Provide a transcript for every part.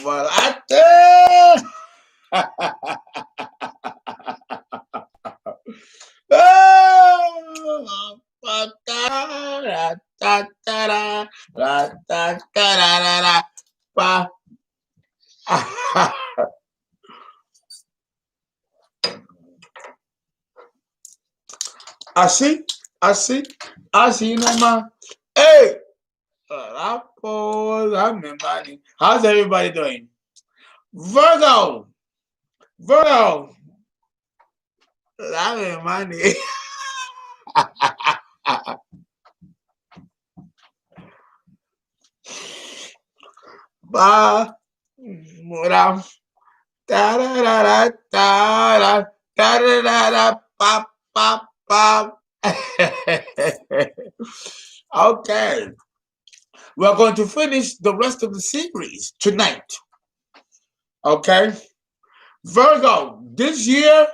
Chocolate. Así, así, así nomás. Hey, how's everybody doing? Virgo, Virgo, dame money. Ba, mura, da da da da da da da da da pop pop pop. Okay, we're going to finish the rest of the series tonight. Okay, Virgo, this year,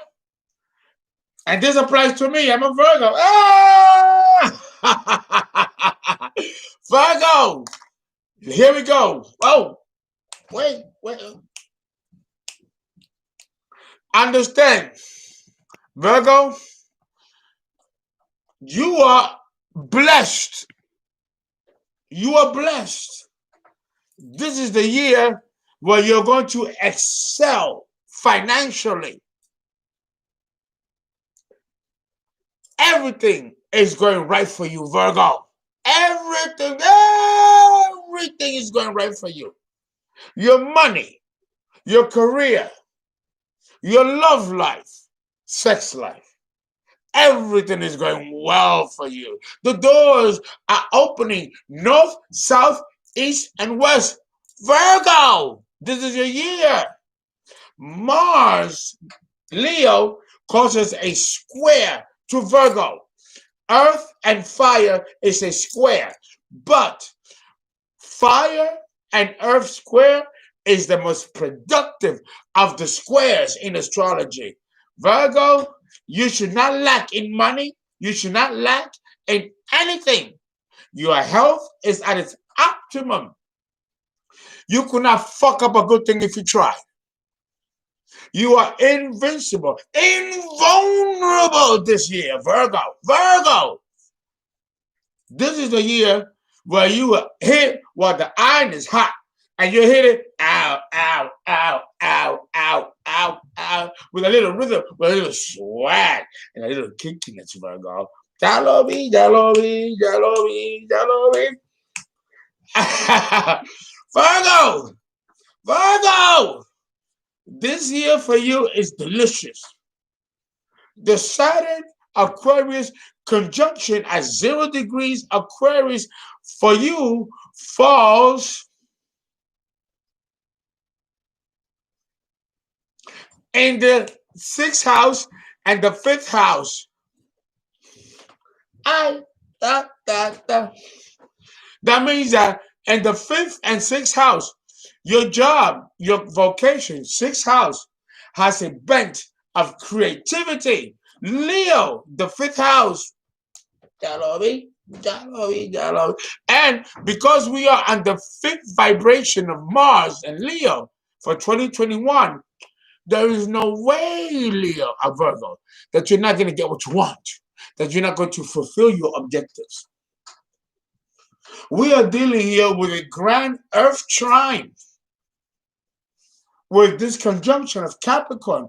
and this applies to me. I'm a Virgo. Ah! Virgo, here we go. Oh, wait. Understand, Virgo, you are blessed. You are blessed. This is the year where you're going to excel financially. Everything is going right for you, Virgo. Everything is going right for you. Your money, your career, your love life, sex life. Everything is going well for you. The doors are opening north, south, east, and west. Virgo, this is your year. Mars, Leo, causes a square to Virgo. Earth and fire is a square, but fire and earth square is the most productive of the squares in astrology. Virgo, you should not lack in money. You should not lack in anything. Your health is at its optimum. You could not fuck up a good thing if you try. You are invincible, invulnerable this year, Virgo. Virgo, this is the year where you hit while the iron is hot, and you hit it, ow, ow, ow, ow, ow, ow, ow, with a little rhythm, with a little swag, and a little kinkiness, Virgo. Jalobi, jalobi, jalobi, jalobi. Virgo, Virgo, this year for you is delicious. The Saturn Aquarius conjunction at 0 degrees Aquarius for you falls in the 6th house and the 5th house. That means that in the 5th and 6th house, your job, your vocation, 6th house, has a bent of creativity. Leo, the 5th house. And because we are on the 5th vibration of Mars and Leo for 2021, there is no way, Leo, or Virgo, that you're not going to get what you want, that you're not going to fulfill your objectives. We are dealing here with a grand Earth trine with this conjunction of Capricorn.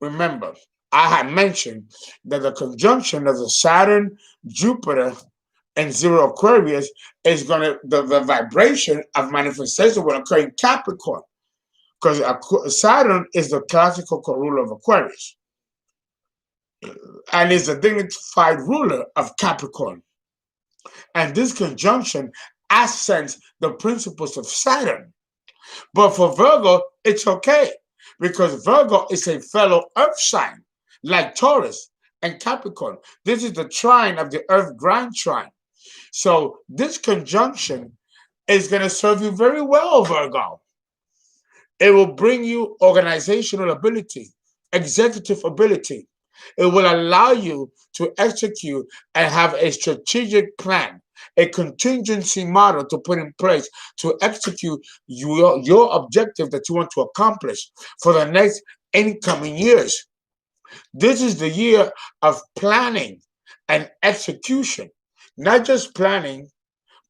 Remember, I had mentioned that the conjunction of the Saturn, Jupiter, and 0 Aquarius is going to, the vibration of manifestation will occur in Capricorn, because Saturn is the classical ruler of Aquarius and is the dignified ruler of Capricorn. And this conjunction ascends the principles of Saturn. But for Virgo, it's okay, because Virgo is a fellow earth sign, like Taurus and Capricorn. This is the trine of the earth grand trine. So this conjunction is going to serve you very well, Virgo. It will bring you organizational ability, executive ability. It will allow you to execute and have a strategic plan. a contingency model to put in place to execute your objective that you want to accomplish for the next incoming years. This is the year of planning and execution, not just planning,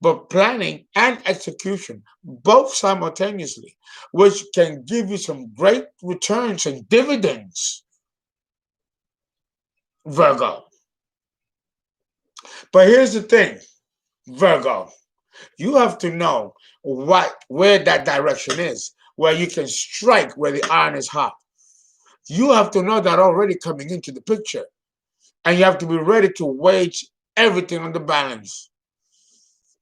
but planning and execution, both simultaneously, which can give you some great returns and dividends, Virgo. But here's the thing, Virgo, you have to know where that direction is, where you can strike where the iron is hot. You have to know that already coming into the picture, and you have to be ready to wage everything on the balance.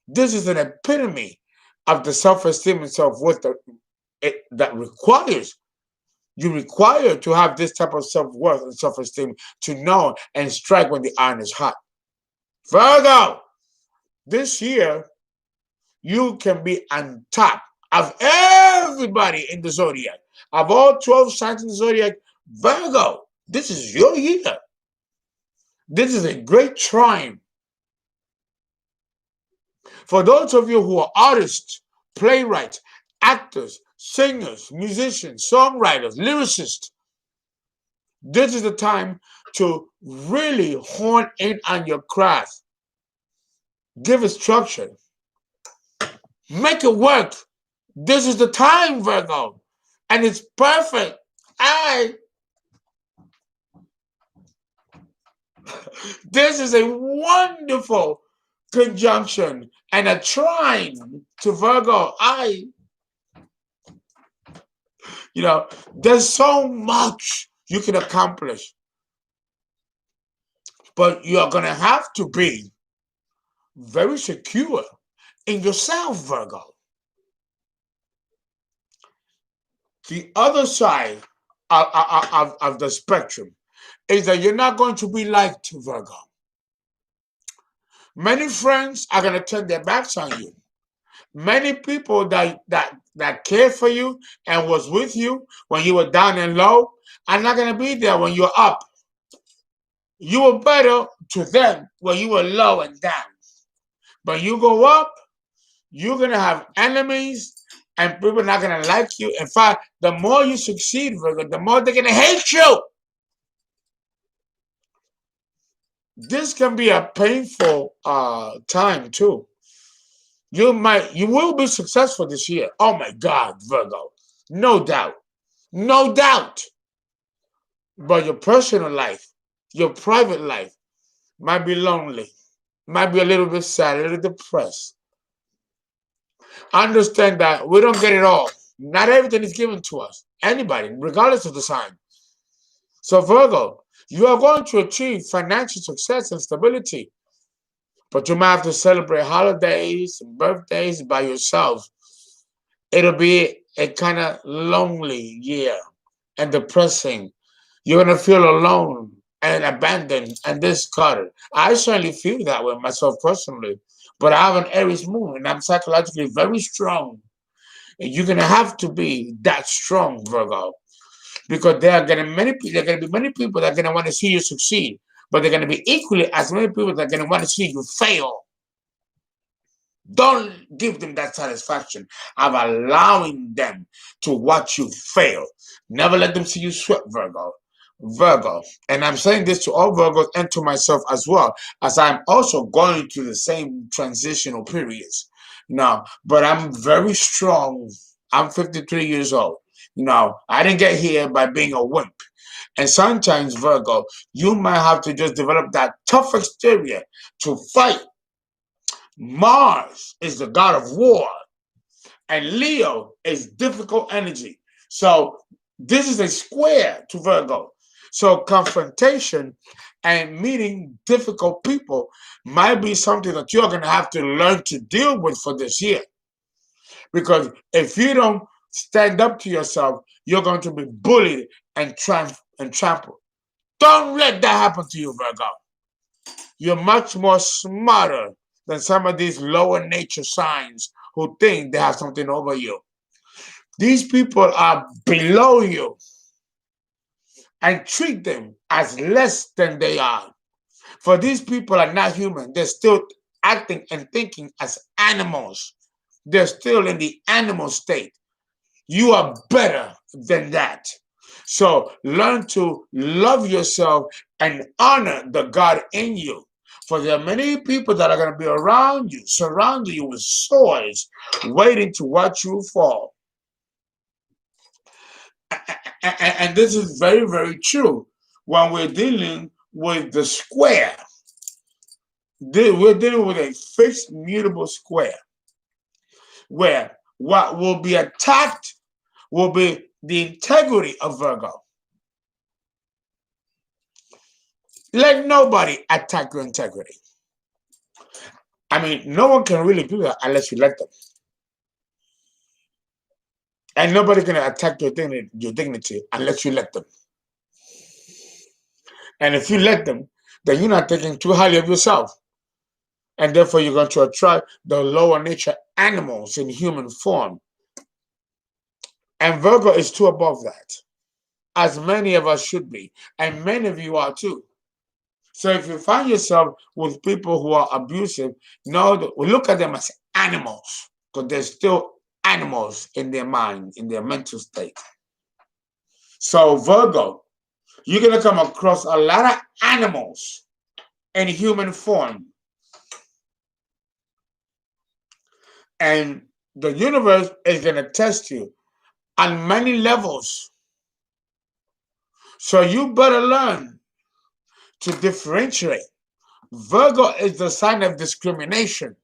This is an epitome of the self-esteem and self-worth that requires you require to have this type of self-worth and self-esteem to know and strike when the iron is hot. Virgo, this year you can be on top of everybody in the zodiac. Of all 12 signs in the zodiac, Virgo, this is your year. This is a great triumph. For those of you who are artists, playwrights, actors, singers, musicians, songwriters, lyricists, this is the time to really hone in on your craft. Give it structure. Make it work. This is the time, Virgo. And it's perfect. This is a wonderful conjunction and a trine to Virgo. There's so much you can accomplish. But you're going to have to be very secure in yourself, Virgo. The other side of the spectrum is that you're not going to be liked, Virgo. Many friends are going to turn their backs on you. Many people that cared for you and was with you when you were down and low are not going to be there when you're up. You were better to them when you were low and down. But you go up, you're going to have enemies, and people are not going to like you. In fact, the more you succeed, Virgo, the more they're going to hate you. This can be a painful time, too. You will be successful this year. Oh, my God, Virgo. No doubt. No doubt. But your personal life, your private life, might be lonely, might be a little bit sad, a little depressed. Understand that we don't get it all. Not everything is given to us. Anybody, regardless of the sign. So Virgo, you are going to achieve financial success and stability. But you might have to celebrate holidays and birthdays by yourself. It'll be a kind of lonely year and depressing. You're going to feel alone and abandoned and discarded. I certainly feel that way myself personally. But I have an Aries moon and I'm psychologically very strong. And you're going to have to be that strong, Virgo. Because there are going to be many people that are going to want to see you succeed. But they're going to be equally as many people that are going to want to see you fail. Don't give them that satisfaction of allowing them to watch you fail. Never let them see you sweat, Virgo. Virgo, and I'm saying this to all Virgos and to myself as well, as I'm also going through the same transitional periods. But I'm very strong. I'm 53 years old. I didn't get here by being a wimp. And sometimes, Virgo, you might have to just develop that tough exterior to fight. Mars is the god of war, and Leo is difficult energy. So this is a square to Virgo. So confrontation and meeting difficult people might be something that you're going to have to learn to deal with for this year. Because if you don't stand up to yourself, you're going to be bullied and trampled. Don't let that happen to you, Virgo. You're much more smarter than some of these lower nature signs who think they have something over you. These people are below you and treat them as less than they are. For these people are not human. They're still acting and thinking as animals. They're still in the animal state. You are better than that. So learn to love yourself and honor the God in you. For there are many people that are going to be around you, surrounding you with swords, waiting to watch you fall. And this is very, very true when we're dealing with the square. We're dealing with a fixed, mutable square where what will be attacked will be the integrity of Virgo. Let nobody attack your integrity. I mean, no one can really do that unless you let them. And nobody can attack your dignity unless you let them. And if you let them, then you're not thinking too highly of yourself. And therefore, you're going to attract the lower nature animals in human form. And Virgo is too above that, as many of us should be. And many of you are too. So if you find yourself with people who are abusive, look at them as animals, because they're still animals in their mind, in their mental state. So Virgo, you're going to come across a lot of animals in human form. And the universe is going to test you on many levels. So you better learn to differentiate. Virgo is the sign of discrimination.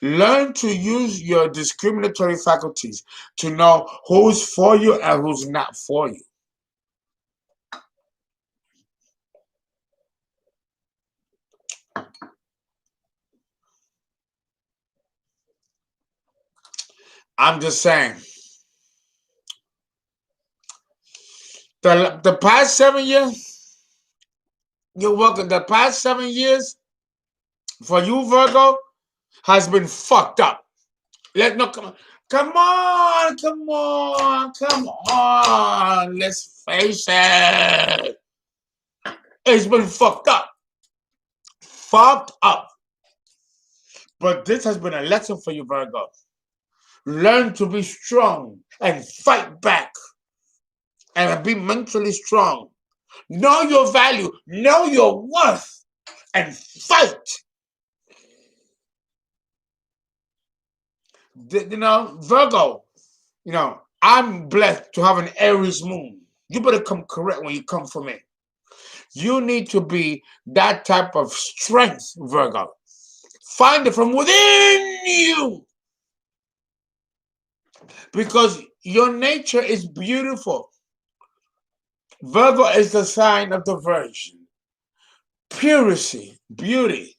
Learn to use your discriminatory faculties to know who's for you and who's not for you. I'm just saying. The past 7 years, you're welcome. The past 7 years for you, Virgo, has been fucked up. Come on. Let's face it. It's been fucked up. Fucked up. But this has been a lesson for you, Virgo. Learn to be strong and fight back and be mentally strong. Know your value, know your worth, and fight. Virgo, I'm blessed to have an Aries moon. You better come correct when you come for me. You need to be that type of strength, Virgo. Find it from within you. Because your nature is beautiful. Virgo is the sign of the Virgin. Purity, beauty.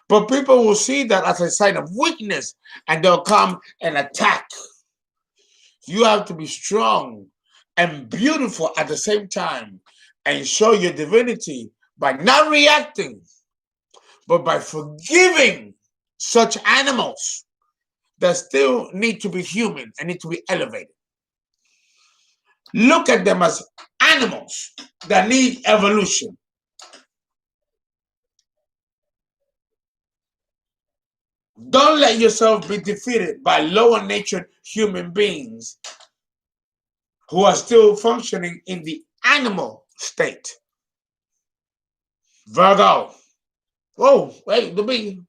But people will see that as a sign of weakness and they'll come and attack. You have to be strong and beautiful at the same time and show your divinity by not reacting, but by forgiving such animals that still need to be human and need to be elevated. Look at them as animals that need evolution. Don't let yourself be defeated by lower natured human beings who are still functioning in the animal state. Virgo. Oh, wait, the bee.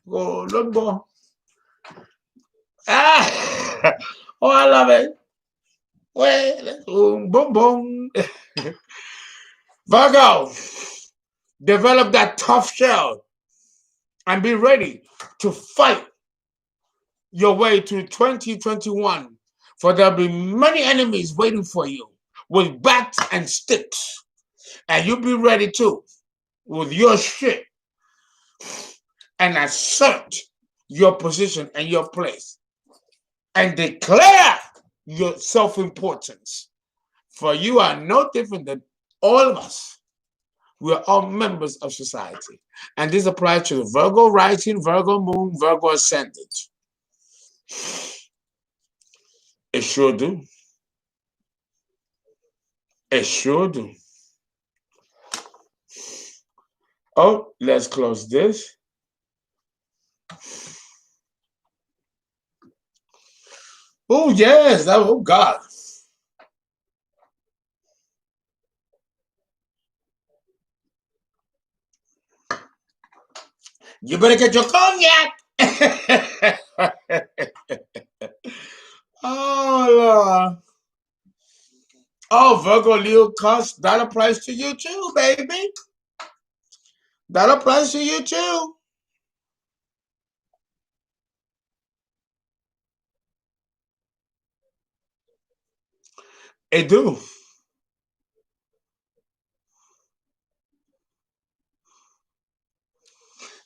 Go look, boy. Oh, I love it. Wait, boom, boom. Virgo, develop that tough shell and be ready to fight your way to 2021. For there'll be many enemies waiting for you with bats and sticks. And you'll be ready too with your shit and assert your position and your place and declare your self-importance. For you are no different than all of us. We are all members of society. And this applies to the Virgo rising, Virgo moon, Virgo ascendant. It sure do. It sure do. Oh, let's close this. Oh, yes. Oh, God. You better get your cognac. Oh, Lord. Oh, Virgo, Leo, cuss. That applies to you too, baby. That applies to you too. It do.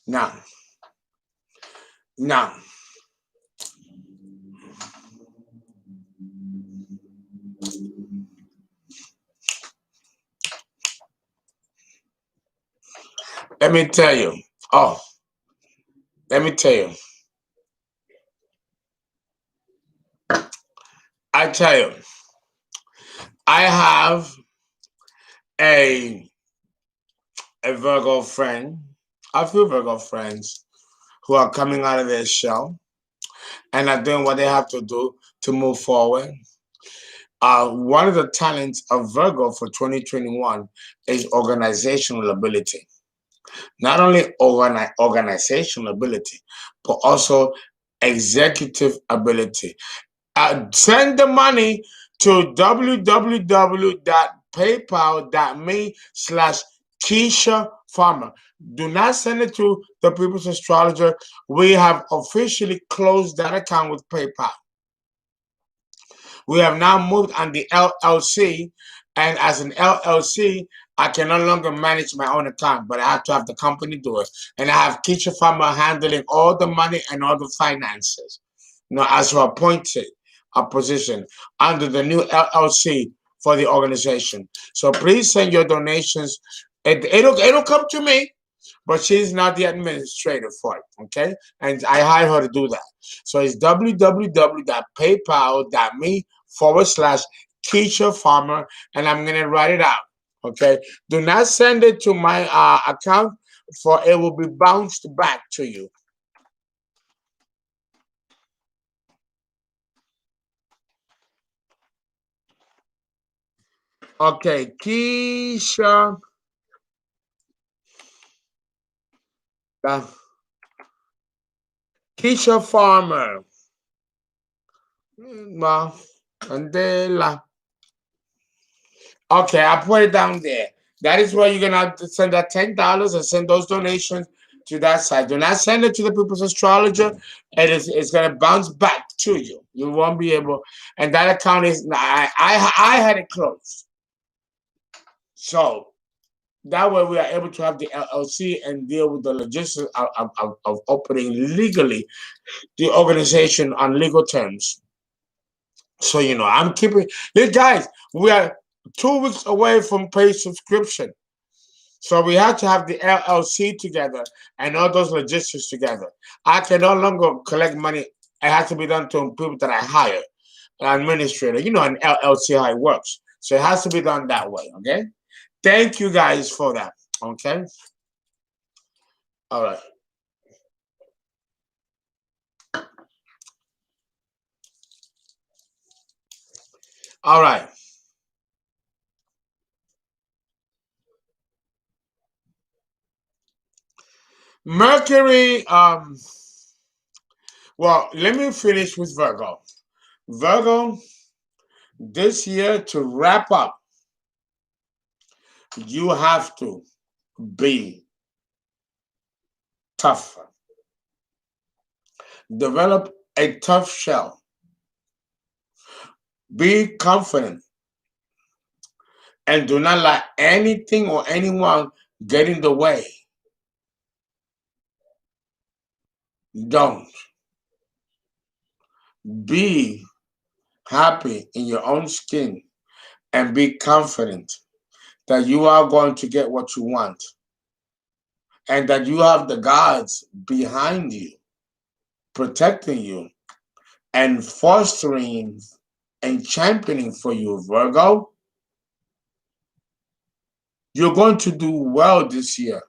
Now, now, let me tell you. Oh, let me tell you. I tell you, I have a a Virgo friend, a few Virgo friends who are coming out of their shell and are doing what they have to do to move forward. One of the talents of Virgo for 2021 is organizational ability. Not only organizational ability, but also executive ability. Send the money to www.paypal.me/Keisha Farmer. Do not send it to the People's Astrologer. We have officially closed that account with PayPal. We have now moved on the LLC, and as an LLC, I can no longer manage my own account, but I have to have the company do it. And I have Keisha Farmer handling all the money and all the finances. As her appointed a position under the new LLC for the organization. So please send your donations. It'll come to me, but she's not the administrator for it, okay? And I hired her to do that. So it's www.paypal.me/Keisha Farmer, and I'm going to write it out, okay? Do not send it to my account, for it will be bounced back to you. Okay, uh, Keisha Farmer. Mandela. Okay, I put it down there. That is where you're gonna have to send that $10 and send those donations to that site. Do not send it to the People's Astrologer. It's gonna bounce back to you. You won't be able. And that account is I had it closed. So that way we are able to have the LLC and deal with the logistics of opening legally the organization on legal terms. So I'm keeping. Hey guys, we are 2 weeks away from paid subscription. So we have to have the LLC together and all those logistics together. I can no longer collect money. It has to be done to people that I hire, an administrator. An LLC how it works. So it has to be done that way. Okay. Thank you guys for that. Okay. All right. All right. Mercury. Well, let me finish with Virgo. Virgo, this year to wrap up, you have to be tough. Develop a tough shell. Be confident and do not let anything or anyone get in the way. Don't. Be happy in your own skin and be confident that you are going to get what you want and that you have the gods behind you, protecting you and fostering and championing for you, Virgo. You're going to do well this year.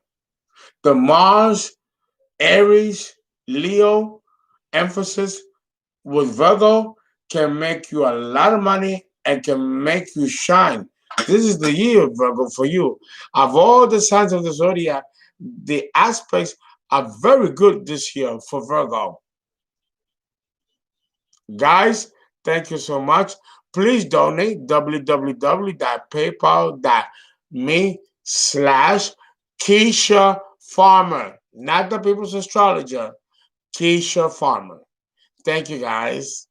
The Mars, Aries, Leo emphasis with Virgo can make you a lot of money and can make you shine. This is the year, Virgo, for you. Of all the signs of the zodiac, the aspects are very good this year for Virgo. Guys, thank you so much. Please donate www.paypal.me/Keisha Farmer, not the people's astrologer, Keisha Farmer. Thank you, guys.